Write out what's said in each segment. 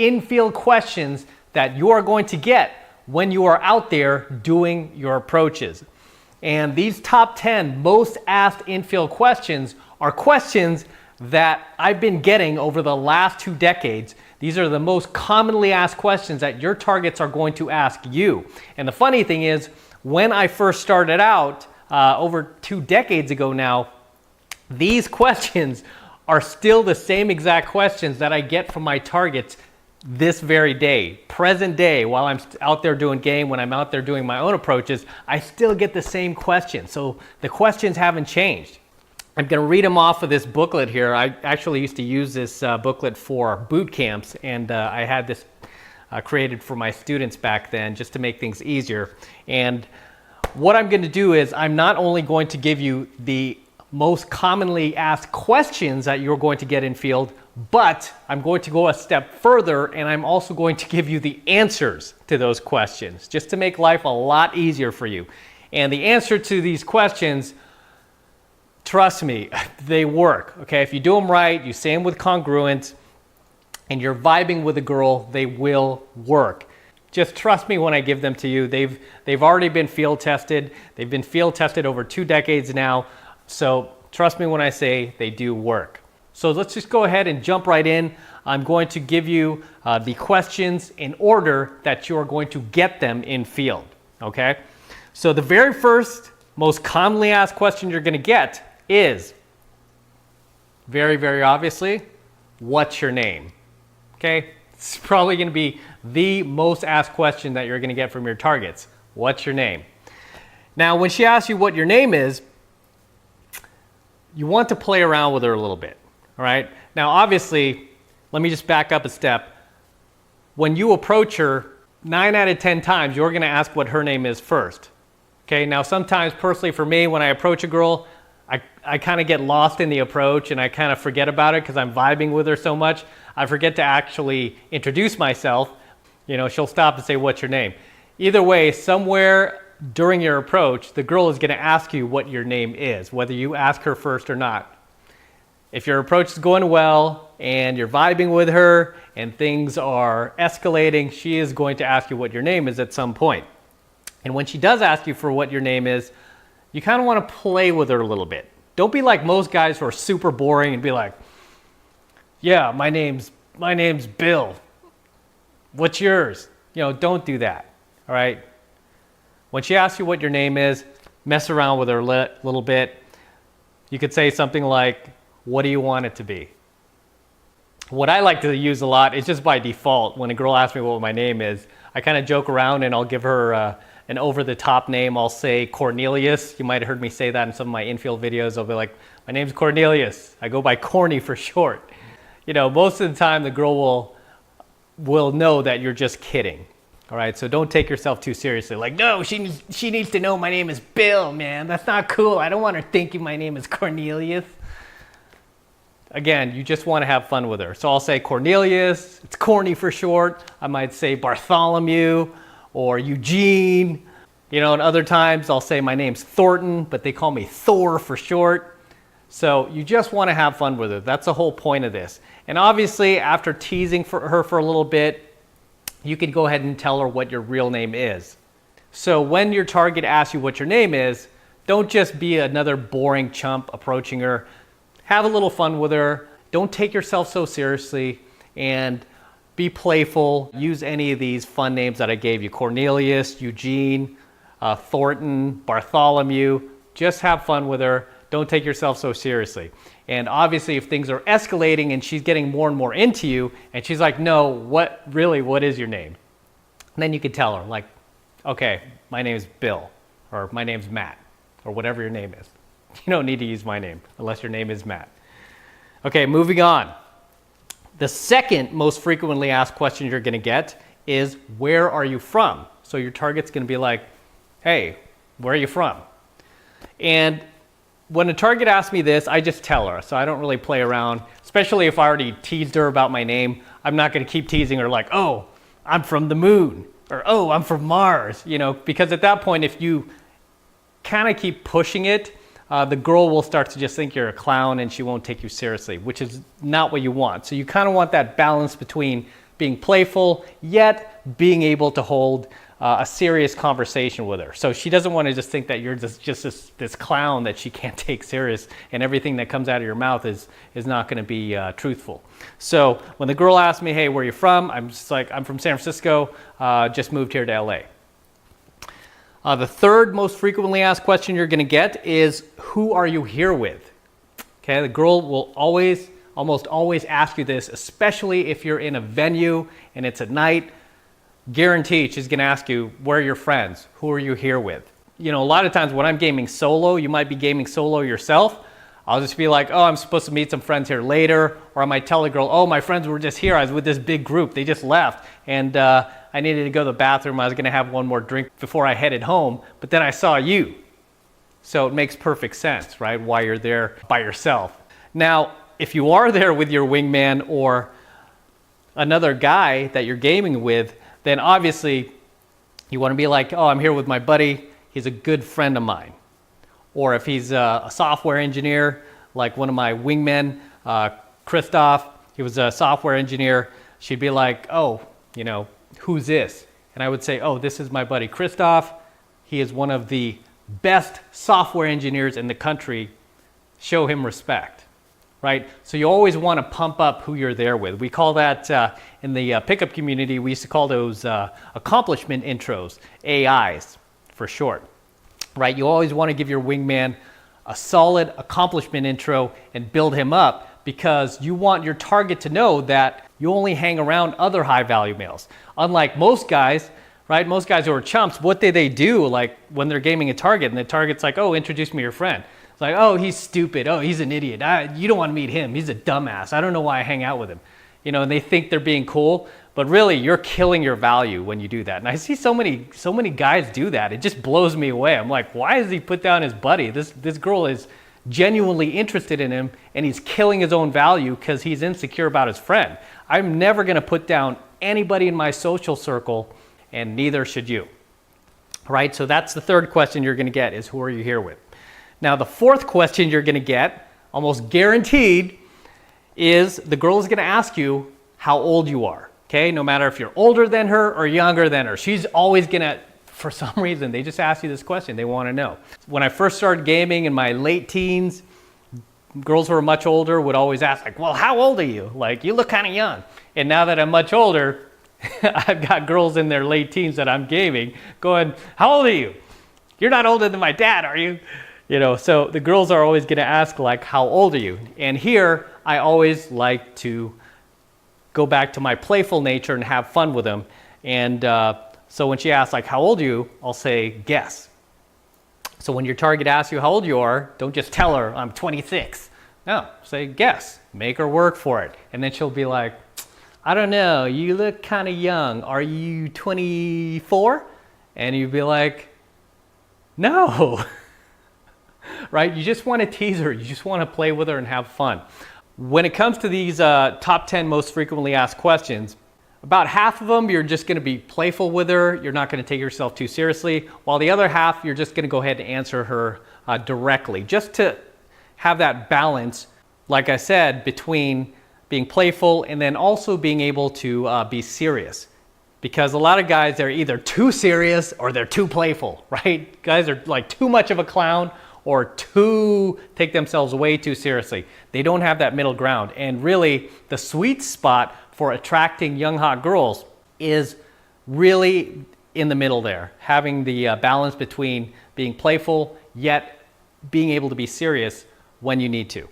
infield questions that you are going to get when you are out there doing your approaches. And these top 10 most asked infield questions are questions that I've been getting over the last 2 decades. These are the most commonly asked questions that your targets are going to ask you. And the funny thing is, when I first started out over 2 decades ago now, these questions are still the same exact questions that I get from my targets this very day, present day, while I'm out there doing game, when I'm out there doing my own approaches, I still get the same questions. So the questions haven't changed. I'm going to read them off of this booklet here. I actually used to use this booklet for boot camps, and I had this created for my students back then just to make things easier. And what I'm going to do is I'm not only going to give you the most commonly asked questions that you're going to get in field, but I'm going to go a step further, and I'm also going to give you the answers to those questions just to make life a lot easier for you. And the answer to these questions, trust me, they work. Okay, if you do them right, you say them with congruence, and you're vibing with a girl, they will work. Just trust me when I give them to you. They've already been field tested. They've been field tested over 2 decades now. So trust me when I say they do work. So let's just go ahead and jump right in. I'm going to give you the questions in order that you're going to get them in field. Okay? So the very first, most commonly asked question you're going to get is, very, very obviously, what's your name? Okay? It's probably going to be the most asked question that you're going to get from your targets. What's your name? Now, when she asks you what your name is, you want to play around with her a little bit. All right? Now, obviously, let me just back up a step. When you approach her, 9 out of 10 times, you're going to ask what her name is first. Okay? Now, sometimes, personally for me, when I approach a girl, I kind of get lost in the approach and I kind of forget about it because I'm vibing with her so much. I forget to actually introduce myself. You know, she'll stop and say, what's your name? Either way, somewhere during your approach, the girl is going to ask you what your name is, whether you ask her first or not. If your approach is going well and you're vibing with her and things are escalating, she is going to ask you what your name is at some point. And when she does ask you for what your name is, you kind of want to play with her a little bit. Don't be like most guys who are super boring and be like, yeah, my name's Bill. What's yours? You know, don't do that. All right? When she asks you what your name is, mess around with her a little bit. You could say something like, what do you want it to be? What I like to use a lot is just by default. When a girl asks me what my name is, I kind of joke around and I'll give her an over-the-top name. I'll say Cornelius. You might have heard me say that in some of my infield videos. I'll be like, my name's Cornelius. I go by Corny for short. You know, most of the time the girl will know that you're just kidding. All right, so don't take yourself too seriously. Like, no, she needs to know my name is Bill, man. That's not cool. I don't want her thinking my name is Cornelius. Again, you just want to have fun with her. So I'll say Cornelius. It's Corny for short. I might say Bartholomew or Eugene. You know, and other times I'll say my name's Thornton, but they call me Thor for short. So you just want to have fun with her. That's the whole point of this. And obviously, after teasing her for a little bit, you can go ahead and tell her what your real name is. So when your target asks you what your name is, don't just be another boring chump approaching her. Have a little fun with her. Don't take yourself so seriously and be playful. Use any of these fun names that I gave you. Cornelius, Eugene, Thornton, Bartholomew. Just have fun with her. Don't take yourself so seriously. And obviously, if things are escalating and she's getting more and more into you, and she's like, no, what is your name? And then you can tell her, like, okay, my name's Bill, or my name's Matt, or whatever your name is. You don't need to use my name unless your name is Matt. Okay, moving on. The second most frequently asked question you're going to get is, where are you from? So your target's going to be like, hey, where are you from? And when a target asks me this, I just tell her. So I don't really play around, especially if I already teased her about my name. I'm not going to keep teasing her like, oh, I'm from the moon, or oh, I'm from Mars, you know, because at that point, if you kind of keep pushing it, the girl will start to just think you're a clown and she won't take you seriously, which is not what you want. So you kind of want that balance between being playful, yet being able to hold a serious conversation with her. So she doesn't want to just think that you're just this clown that she can't take serious, and everything that comes out of your mouth is not going to be truthful. So when the girl asks me, hey, where are you from? I'm just like, I'm from San Francisco, just moved here to LA. The third most frequently asked question you're going to get is, who are you here with? Okay, the girl will almost always ask you this, especially if you're in a venue and it's at night. Guaranteed she's going to ask you, where are your friends? Who are you here with? You know, a lot of times when I'm gaming solo, you might be gaming solo yourself. I'll just be like, oh, I'm supposed to meet some friends here later. Or I might tell the girl, oh, my friends were just here. I was with this big group. They just left. And I needed to go to the bathroom. I was going to have one more drink before I headed home. But then I saw you. So it makes perfect sense, right? Why you're there by yourself. Now, if you are there with your wingman or another guy that you're gaming with, then obviously you want to be like, oh, I'm here with my buddy. He's a good friend of mine. Or if he's a software engineer, like one of my wingmen, Christoph, he was a software engineer. She'd be like, oh, you know, who's this? And I would say, oh, this is my buddy Christoph. He is one of the best software engineers in the country. Show him respect. Right? So you always want to pump up who you're there with. We call that, in the pickup community, we used to call those accomplishment intros, AIs for short. Right? You always want to give your wingman a solid accomplishment intro and build him up, because you want your target to know that you only hang around other high value males. Unlike most guys, right? Most guys who are chumps, what do they do like when they're gaming a target and the target's like, oh, introduce me to your friend. Like, oh, he's stupid. Oh, he's an idiot. You don't want to meet him. He's a dumbass. I don't know why I hang out with him. You know, and they think they're being cool, but really you're killing your value when you do that. And I see so many guys do that. It just blows me away. I'm like, why does he put down his buddy? This girl is genuinely interested in him, and he's killing his own value because he's insecure about his friend. I'm never going to put down anybody in my social circle, and neither should you. Right? So that's the third question you're going to get, is who are you here with? Now, the fourth question you're going to get, almost guaranteed, is the girl is going to ask you how old you are. Okay, no matter if you're older than her or younger than her, she's always going to, for some reason, they just ask you this question. They want to know. When I first started gaming in my late teens, girls who were much older would always ask, like, well, how old are you? Like, you look kind of young. And now that I'm much older, I've got girls in their late teens that I'm gaming going, how old are you? You're not older than my dad, are you? You know, so the girls are always going to ask, like, how old are you? And here, I always like to go back to my playful nature and have fun with them. And so when she asks, like, how old are you? I'll say, guess. So when your target asks you how old you are, don't just tell her, I'm 26. No, say, guess. Make her work for it. And then she'll be like, I don't know, you look kind of young. Are you 24? And you'd be like, no. Right? You just want to tease her. You just want to play with her and have fun. When it comes to these top 10 most frequently asked questions, about half of them, you're just going to be playful with her. You're not going to take yourself too seriously. While the other half, you're just going to go ahead and answer her directly, just to have that balance, like I said, between being playful and then also being able to be serious. Because a lot of guys, they're either too serious or they're too playful, right? Guys are like too much of a clown or take themselves way too seriously. They don't have that middle ground. And really, the sweet spot for attracting young, hot girls is really in the middle there, having the balance between being playful, yet being able to be serious when you need to.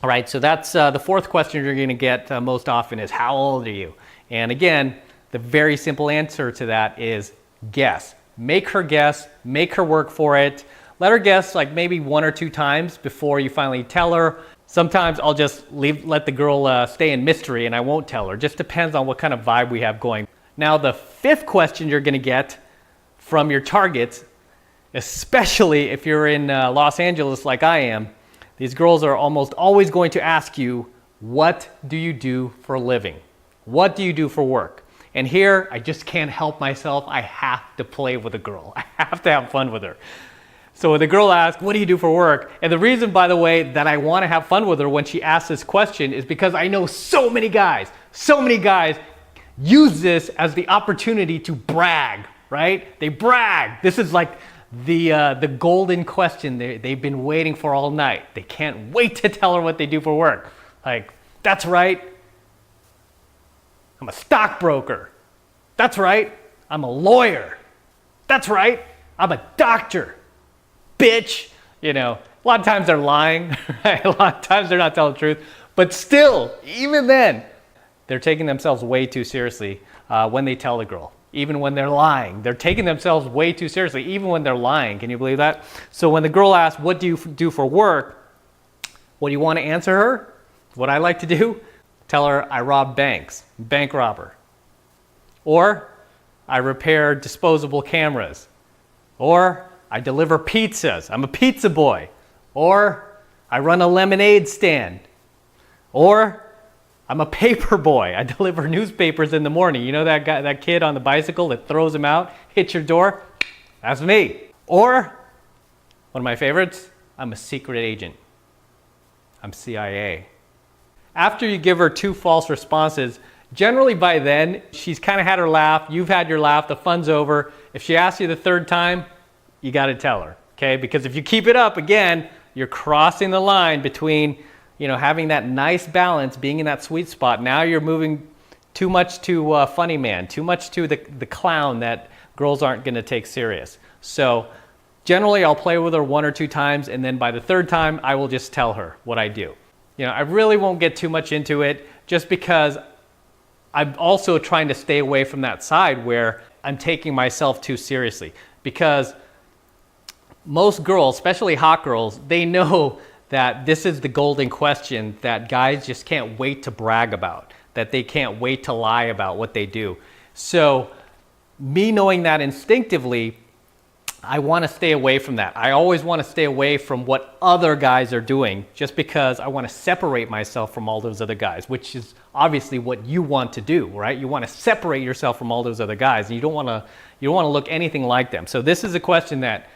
All right, so that's the fourth question you're gonna get most often is, how old are you? And again, the very simple answer to that is guess. Make her guess, make her work for it. Let her guess like maybe 1 or 2 times before you finally tell her. Sometimes I'll just let the girl stay in mystery and I won't tell her. Just depends on what kind of vibe we have going. Now the fifth question you're gonna get from your targets, especially if you're in Los Angeles like I am, these girls are almost always going to ask you, what do you do for a living? What do you do for work? And here, I just can't help myself. I have to play with a girl. I have to have fun with her. So when the girl asks, what do you do for work? And the reason, by the way, that I want to have fun with her when she asks this question is because I know so many guys use this as the opportunity to brag, right? They brag. This is like the golden question they've been waiting for all night. They can't wait to tell her what they do for work. Like, that's right, I'm a stockbroker. That's right, I'm a lawyer. That's right, I'm a doctor. Bitch. You know, a lot of times they're lying, right? A lot of times they're not telling the truth. But still, even then, they're taking themselves way too seriously when they tell the girl. Even when they're lying, they're taking themselves way too seriously, even when they're lying. Can you believe that? So when the girl asks, what do you do for work? What do you want to answer her? What I like to do? Tell her I rob banks, bank robber. Or I repair disposable cameras. Or I deliver pizzas, I'm a pizza boy. Or I run a lemonade stand. Or I'm a paper boy. I deliver newspapers in the morning. You know that guy, that kid on the bicycle that throws them out, hits your door? That's me. Or, one of my favorites, I'm a secret agent. I'm CIA. After you give her 2 false responses, generally by then, she's kind of had her laugh, you've had your laugh, the fun's over. If she asks you the 3rd time, you got to tell her, okay? Because if you keep it up, again, you're crossing the line between having that nice balance, being in that sweet spot. Now you're moving too much to funny man, too much to the clown that girls aren't going to take serious. So generally I'll play with her 1 or 2 times, and then by the 3rd time, I will just tell her what I do. I really won't get too much into it just because I'm also trying to stay away from that side where I'm taking myself too seriously. Because most girls, especially hot girls, they know that this is the golden question that guys just can't wait to brag about, that they can't wait to lie about what they do. So me knowing that instinctively, I want to stay away from that. I always want to stay away from what other guys are doing just because I want to separate myself from all those other guys, which is obviously what you want to do, right? You want to separate yourself from all those other guys, and you don't want to look anything like them. So this is a question that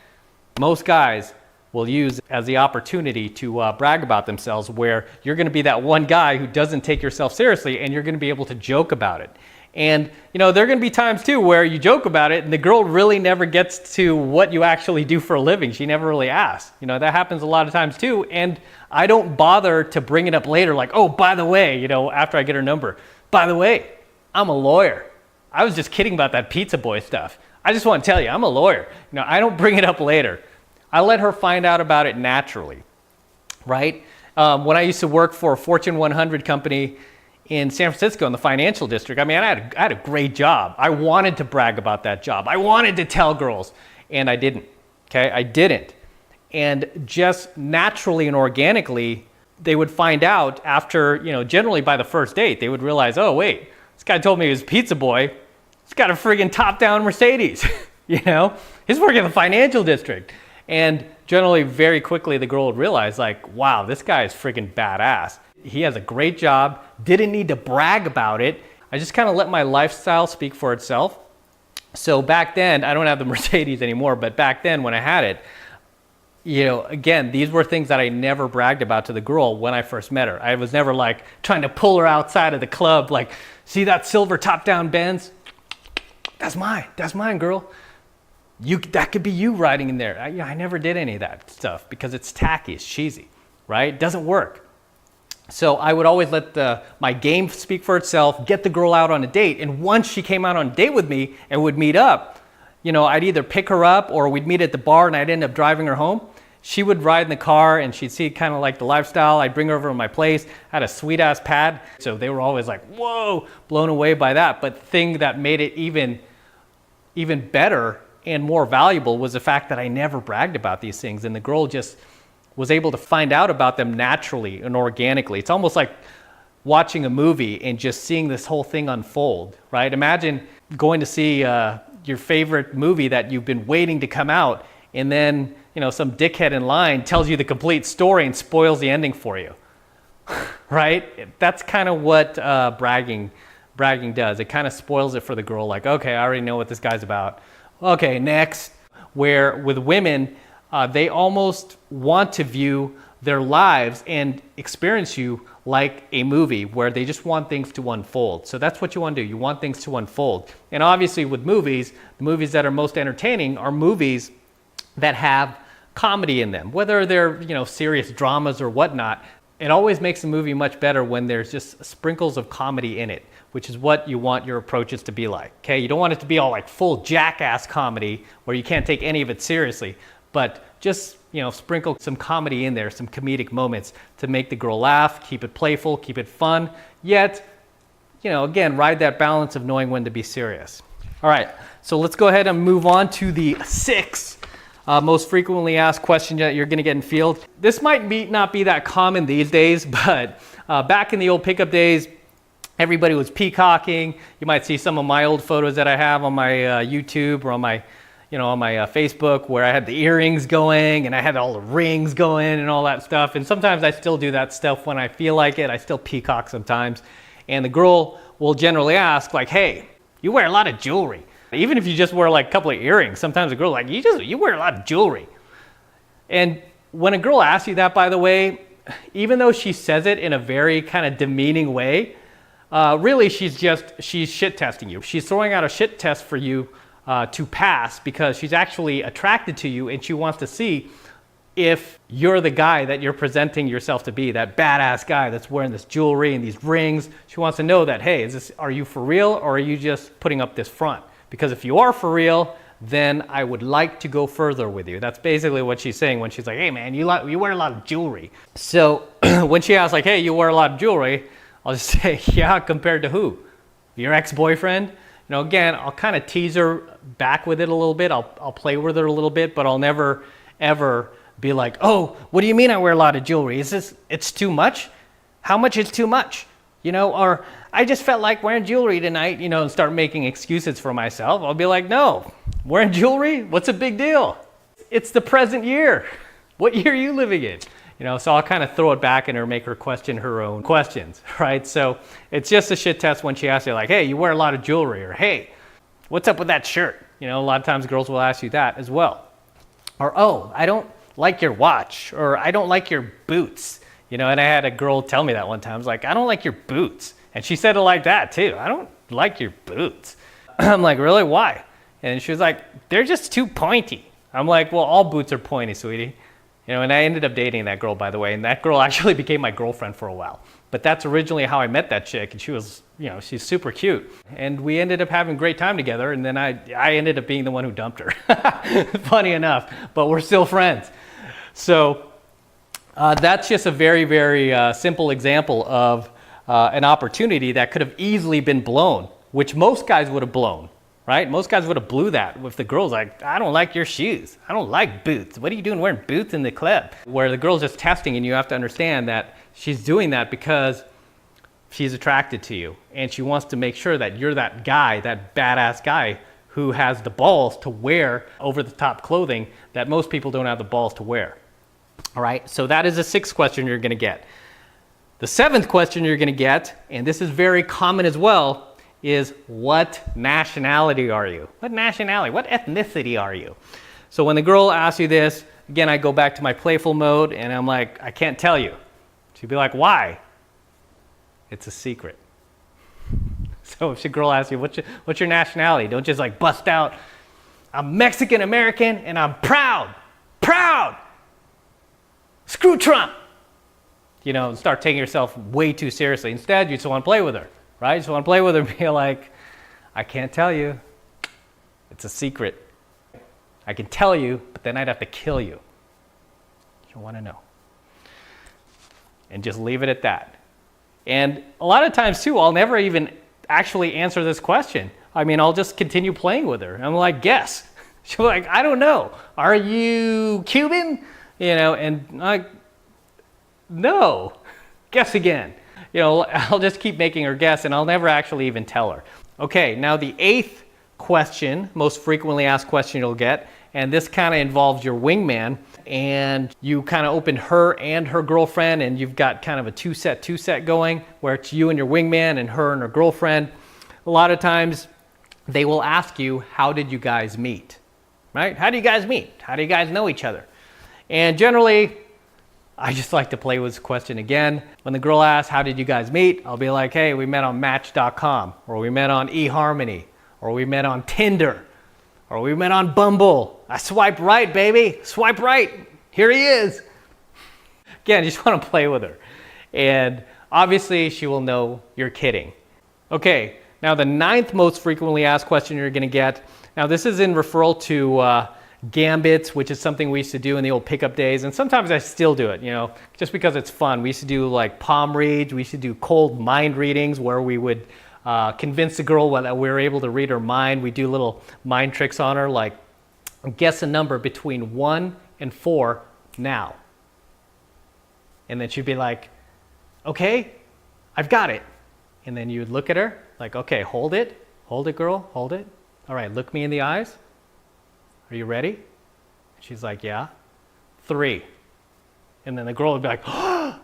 most guys will use as the opportunity to brag about themselves, where you're going to be that one guy who doesn't take yourself seriously, and you're going to be able to joke about it. And there are going to be times too where you joke about it and the girl really never gets to what you actually do for a living. She never really asks. That happens a lot of times too. And I don't bother to bring it up later, like, oh, by the way, after I get her number, by the way, I'm a lawyer. I was just kidding about that pizza boy stuff. I just want to tell you, I'm a lawyer. I don't bring it up later. I let her find out about it naturally, right? When I used to work for a Fortune 100 company in San Francisco in the financial district, I had a great job. I wanted to brag about that job. I wanted to tell girls, and I didn't, okay? I didn't. And just naturally and organically, they would find out after, generally by the first date, they would realize, oh, wait, this guy told me he was a pizza boy. He's got a friggin' top-down Mercedes, He's working in the financial district. And generally, very quickly, the girl would realize, like, wow, this guy is friggin' badass. He has a great job, didn't need to brag about it. I just kind of let my lifestyle speak for itself. So back then, I don't have the Mercedes anymore, but back then when I had it, again, these were things that I never bragged about to the girl when I first met her. I was never like trying to pull her outside of the club, like, see that silver top-down Benz? That's mine, girl. That could be you riding in there. I never did any of that stuff because it's tacky, it's cheesy, right? It doesn't work. So I would always let my game speak for itself, get the girl out on a date. And once she came out on a date with me and would meet up, I'd either pick her up or we'd meet at the bar and I'd end up driving her home. She would ride in the car and she'd see kind of like the lifestyle. I'd bring her over to my place, I had a sweet ass pad. So they were always like, whoa, blown away by that. But the thing that made it even better and more valuable was the fact that I never bragged about these things. And the girl just was able to find out about them naturally and organically. It's almost like watching a movie and just seeing this whole thing unfold, right? Imagine going to see your favorite movie that you've been waiting to come out, and then some dickhead in line tells you the complete story and spoils the ending for you, right? That's kind of what bragging does. It kind of spoils it for the girl, like, okay, I already know what this guy's about. Okay, next. Where with women, they almost want to view their lives and experience you like a movie where they just want things to unfold. So that's what you want to do. You want things to unfold. And obviously with movies, the movies that are most entertaining are movies that have comedy in them, whether they're, serious dramas or whatnot. It always makes a movie much better when there's just sprinkles of comedy in it, which is what you want your approaches to be like. Okay, you don't want it to be all like full jackass comedy where you can't take any of it seriously, but just sprinkle some comedy in there, some comedic moments to make the girl laugh, keep it playful, keep it fun, yet, again, ride that balance of knowing when to be serious. All right, so let's go ahead and move on to the 6th most frequently asked question that you're gonna get in field. This might not be that common these days, but back in the old pickup days, everybody was peacocking. You might see some of my old photos that I have on my YouTube or on my Facebook, where I had the earrings going and I had all the rings going and all that stuff. And sometimes I still do that stuff when I feel like it. I still peacock sometimes. And the girl will generally ask like, hey, you wear a lot of jewelry. Even if you just wear like a couple of earrings, sometimes a girl like, you wear a lot of jewelry. And when a girl asks you that, by the way, even though she says it in a very kind of demeaning way, really she's shit testing you. She's throwing out a shit test for you to pass, because she's actually attracted to you and she wants to see if you're the guy that you're presenting yourself to be, that badass guy that's wearing this jewelry and these rings. She wants to know that, hey, are you for real, or are you just putting up this front? Because if you are for real, then I would like to go further with you. That's basically what she's saying when she's like, hey man, you wear a lot of jewelry. So when she asks like, hey, you wear a lot of jewelry, I'll just say, yeah, compared to who? Your ex-boyfriend? Again, I'll kind of tease her back with it a little bit. I'll play with her a little bit, but I'll never, ever be like, oh, what do you mean I wear a lot of jewelry? It's too much? How much is too much? Or I just felt like wearing jewelry tonight, and start making excuses for myself. I'll be like, no, wearing jewelry? What's a big deal? It's the present year. What year are you living in? So I'll kind of throw it back in her, make her question her own questions, right? So it's just a shit test when she asks you like, hey, you wear a lot of jewelry, or hey, what's up with that shirt? A lot of times girls will ask you that as well. Or, oh, I don't like your watch, or I don't like your boots. And I had a girl tell me that one time. I was like, I don't like your boots. And she said it like that too. I don't like your boots. I'm like, really? Why? And she was like, they're just too pointy. I'm like, well, all boots are pointy, sweetie. And I ended up dating that girl, by the way. And that girl actually became my girlfriend for a while. But that's originally how I met that chick. And she was, she's super cute. And we ended up having a great time together. And then I ended up being the one who dumped her. Funny enough, but we're still friends. So that's just a very, very simple example of an opportunity that could have easily been blown, which most guys would have blown, right? Most guys would have blew that if the girl's like, I don't like your shoes. I don't like boots. What are you doing wearing boots in the club? Where the girl's just testing, and you have to understand that she's doing that because she's attracted to you. And she wants to make sure that you're that guy, that badass guy who has the balls to wear over-the-top clothing that most people don't have the balls to wear. All right, so that is the 6th question you're gonna get. The 7th question you're gonna get, and this is very common as well, is what nationality are you? What nationality, what ethnicity are you? So when the girl asks you this, again, I go back to my playful mode and I'm like, I can't tell you. She'd be like, why? It's a secret. So if the girl asks you, what's your nationality? Don't just like bust out, I'm Mexican American and I'm proud. Screw Trump. And start taking yourself way too seriously. Instead, you just want to play with her, right? You just want to play with her and be like, I can't tell you. It's a secret. I can tell you, but then I'd have to kill you. You don't want to know. And just leave it at that. And a lot of times too, I'll never even actually answer this question. I'll just continue playing with her. I'm like, guess. She'll be like, I don't know. Are you Cuban? And like, no, guess again. I'll just keep making her guess, and I'll never actually even tell her. Okay, now the 8th question, most frequently asked question you'll get, and this kind of involves your wingman, and you kind of open her and her girlfriend, and you've got kind of a two-set going, where it's you and your wingman and her girlfriend. A lot of times, they will ask you, how did you guys meet? Right? How do you guys meet? How do you guys know each other? And generally, I just like to play with this question again. When the girl asks, how did you guys meet? I'll be like, hey, we met on Match.com, or we met on eHarmony, or we met on Tinder, or we met on Bumble. I swiped right, baby. Swipe right. Here he is. Again, I just want to play with her. And obviously, she will know you're kidding. Okay, now the 9th most frequently asked question you're going to get. Now, this is in referral to gambits, which is something we used to do in the old pickup days. And sometimes I still do it, you know, just because it's fun. We used to do like palm reads. We used to do cold mind readings where we would convince the girl that we were able to read her mind. We do little mind tricks on her, like guess a number between 1 and 4 now. And then she'd be like, okay, I've got it. And then you'd look at her like, okay, hold it, girl, hold it. All right, look me in the eyes. Are you ready? She's like, yeah. 3. And then the girl would be like, oh!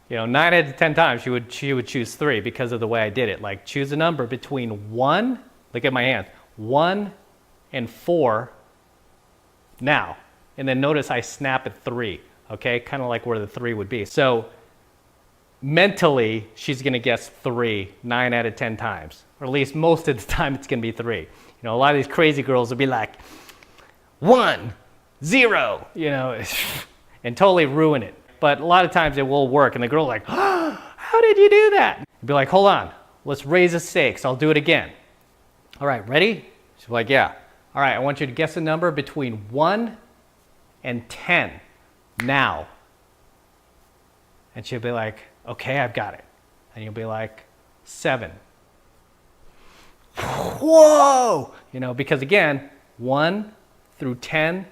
You know, 9 out of 10 times she would choose 3 because of the way I did it. Like, choose a number between 1, look at my hand, 1 and 4 now. And then notice I snap at 3, okay? Kind of like where the 3 would be. So mentally, she's gonna guess 3 9 out of 10 times. Or at least most of the time it's gonna be 3. You know, a lot of these crazy girls will be like, 1, 0, you know, and totally ruin it. But a lot of times it will work, and the girl like, oh, how did you do that? You'd be like, hold on, let's raise the stakes. I'll do it again. All right, ready? She's like, yeah. All right, I want you to guess a number between 1 and 10 now. And she'll be like, okay, I've got it. And you'll be like, 7. Whoa! You know, because again, 1 through 10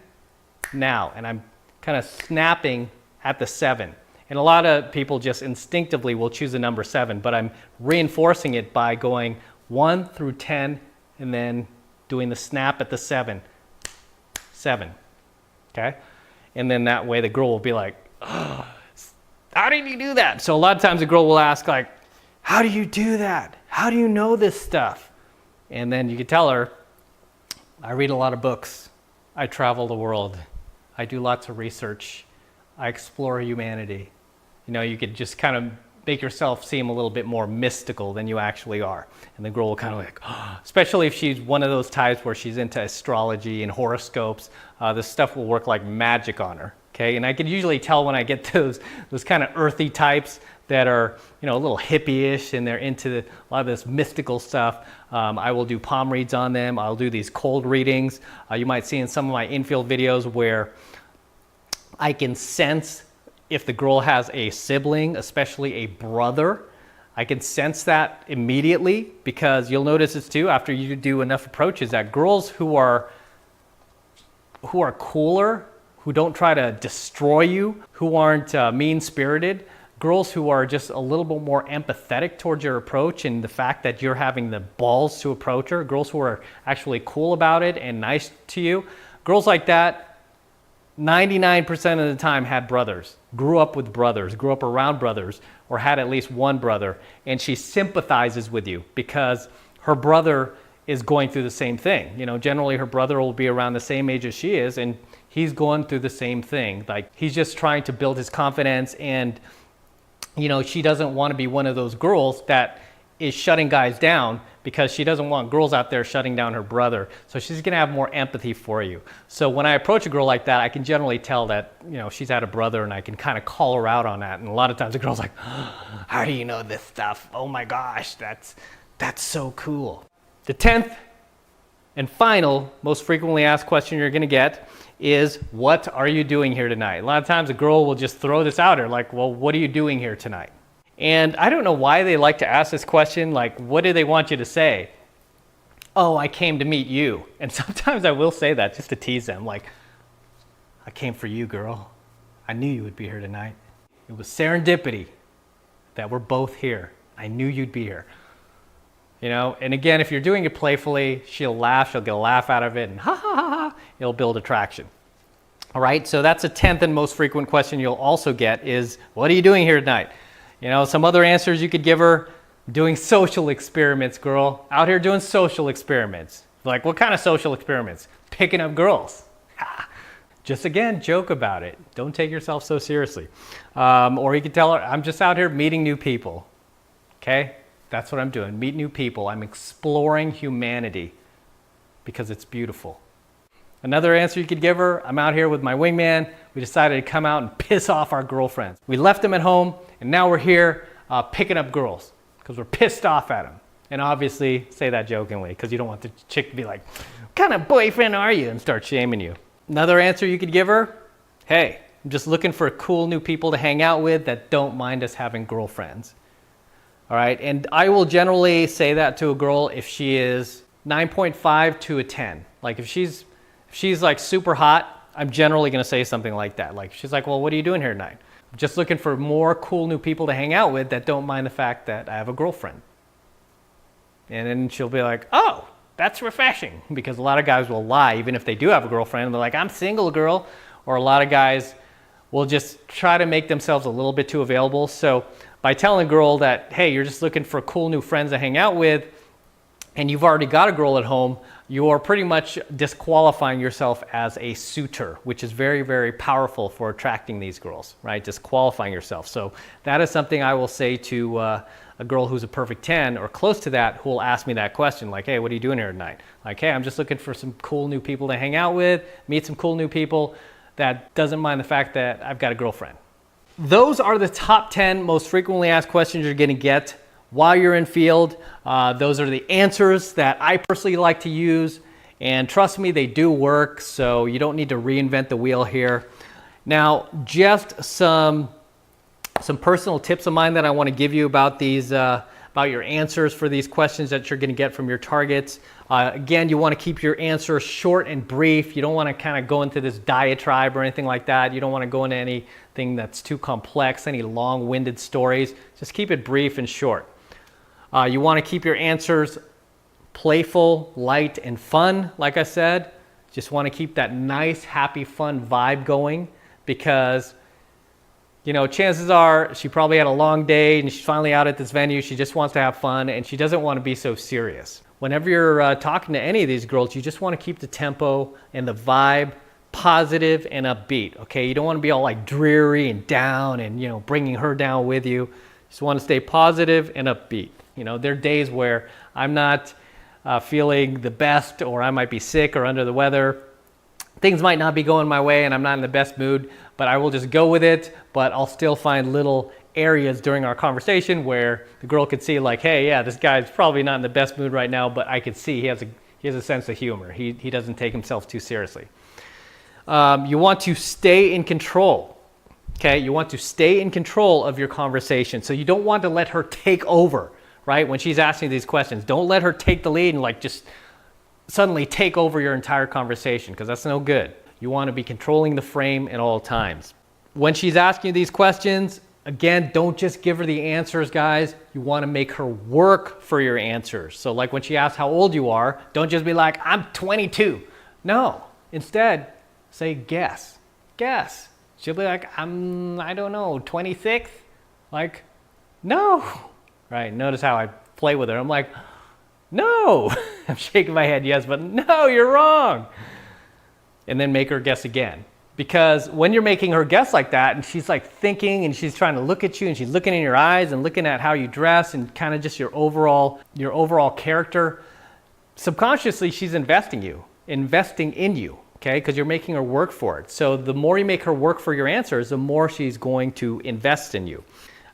now. And I'm kind of snapping at the 7. And a lot of people just instinctively will choose the number 7, but I'm reinforcing it by going 1 through 10 and then doing the snap at the 7. 7. Okay? And then that way the girl will be like, oh, how did you do that? So a lot of times the girl will ask like, how do you do that? How do you know this stuff? And then you can tell her, I read a lot of books. I travel the world. I do lots of research. I explore humanity. You know, you could just kind of make yourself seem a little bit more mystical than you actually are. And the girl will kind of like, oh, especially if she's one of those types where she's into astrology and horoscopes, this stuff will work like magic on her. Okay, and I can usually tell when I get those kind of earthy types that are, you know, a little hippie-ish and they're into a lot of this mystical stuff. I will do palm reads on them. I'll do these cold readings. You might see in some of my infield videos where I can sense if the girl has a sibling, especially a brother. I can sense that immediately because you'll notice this too after you do enough approaches that girls who are cooler, who don't try to destroy you, who aren't mean-spirited, girls who are just a little bit more empathetic towards your approach and the fact that you're having the balls to approach her, girls who are actually cool about it and nice to you, girls like that, 99% of the time had brothers, grew up with brothers, grew up around brothers, or had at least one brother, and she sympathizes with you because her brother is going through the same thing. You know, generally her brother will be around the same age as she is, and he's going through the same thing. Like, he's just trying to build his confidence, and you know, she doesn't want to be one of those girls that is shutting guys down because she doesn't want girls out there shutting down her brother. So she's going to have more empathy for you. So when I approach a girl like that, I can generally tell that, you know, she's had a brother, and I can kind of call her out on that. And a lot of times the girl's like, oh, how do you know this stuff? Oh my gosh, that's so cool. The 10th and final, most frequently asked question you're going to get is, what are you doing here tonight? A lot of times a girl will just throw this out there like, well, what are you doing here tonight? And I don't know why they like to ask this question. Like, what do they want you to say? Oh, I came to meet you. And sometimes I will say that just to tease them. Like, I came for you, girl. I knew you would be here tonight. It was serendipity that we're both here. I knew you'd be here. You know, and again, if you're doing it playfully, she'll laugh, she'll get a laugh out of it, and ha ha ha ha, it'll build attraction. All right, so that's a 10th and most frequent question you'll also get is, what are you doing here tonight? You know, some other answers you could give her, doing social experiments, girl. Out here doing social experiments. Like, what kind of social experiments? Picking up girls. Just again, joke about it. Don't take yourself so seriously. Or you can tell her, I'm just out here meeting new people. Okay? That's what I'm doing. Meet new people. I'm exploring humanity because it's beautiful. Another answer you could give her, I'm out here with my wingman. We decided to come out and piss off our girlfriends. We left them at home, and now we're here picking up girls because we're pissed off at them. And obviously, say that jokingly because you don't want the chick to be like, what kind of boyfriend are you? And start shaming you. Another answer you could give her, hey, I'm just looking for cool new people to hang out with that don't mind us having girlfriends. All right, and I will generally say that to a girl if she is 9.5 to a 10. Like if she's like super hot, I'm generally gonna say something like that. Like she's like, well, what are you doing here tonight? I'm just looking for more cool new people to hang out with that don't mind the fact that I have a girlfriend. And then she'll be like, oh, that's refreshing. Because a lot of guys will lie, even if they do have a girlfriend. They're like, I'm single, girl. Or a lot of guys will just try to make themselves a little bit too available. So by telling a girl that, hey, you're just looking for cool new friends to hang out with, and you've already got a girl at home, you are pretty much disqualifying yourself as a suitor, which is very, very powerful for attracting these girls, right? Disqualifying yourself. So that is something I will say to a girl who's a perfect 10 or close to that who will ask me that question, like, hey, what are you doing here tonight? Like, hey, I'm just looking for some cool new people to hang out with, meet some cool new people that doesn't mind the fact that I've got a girlfriend. Those are the top 10 most frequently asked questions you're going to get while you're in field. Those are the answers that I personally like to use, and trust me, they do work, so you don't need to reinvent the wheel here. Now, just some personal tips of mine that I want to give you about these, about your answers for these questions that you're going to get from your targets. Again, you want to keep your answers short and brief. You don't want to kind of go into this diatribe or anything like that. You don't want to go into anything that's too complex, any long-winded stories. Just keep it brief and short. You want to keep your answers playful, light, and fun, like I said. Just want to keep that nice, happy, fun vibe going because, you know, chances are she probably had a long day and she's finally out at this venue. She just wants to have fun and she doesn't want to be so serious. Whenever you're talking to any of these girls, you just want to keep the tempo and the vibe positive and upbeat, okay? You don't want to be all like dreary and down and, you know, bringing her down with you. You just want to stay positive and upbeat. You know, there are days where I'm not feeling the best, or I might be sick or under the weather. Things might not be going my way and I'm not in the best mood, but I will just go with it, but I'll still find little areas during our conversation where the girl could see like, hey, yeah, this guy's probably not in the best mood right now, but I could see he has a sense of humor. He doesn't take himself too seriously. You want to stay in control, okay? You want to stay in control of your conversation. So you don't want to let her take over, right? When she's asking these questions, don't let her take the lead and like just suddenly take over your entire conversation because that's no good. You want to be controlling the frame at all times. When she's asking you these questions, again, don't just give her the answers, guys. You want to make her work for your answers. So like when she asks how old you are, don't just be like, I'm 22. No, instead, say guess. Guess. She'll be like, I don't know, 26? Like, no. Right, notice how I play with her. I'm like, no. I'm shaking my head, yes, but no, you're wrong. And then make her guess again. Because when you're making her guess like that and she's like thinking and she's trying to look at you and she's looking in your eyes and looking at how you dress and kind of just your overall character, subconsciously she's investing in you, okay? Because you're making her work for it. So the more you make her work for your answers, the more she's going to invest in you.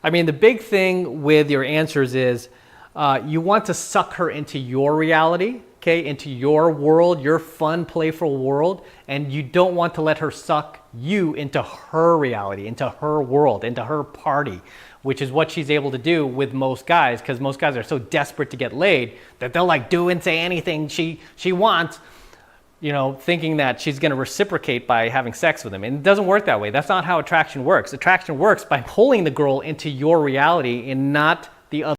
I mean, the big thing with your answers is you want to suck her into your reality, okay, into your world, your fun, playful world, and you don't want to let her suck you into her reality, into her world, into her party, which is what she's able to do with most guys, because most guys are so desperate to get laid that they'll like do and say anything she wants, you know, thinking that she's going to reciprocate by having sex with him. And it doesn't work that way. That's not how attraction works. Attraction works by pulling the girl into your reality and not the other.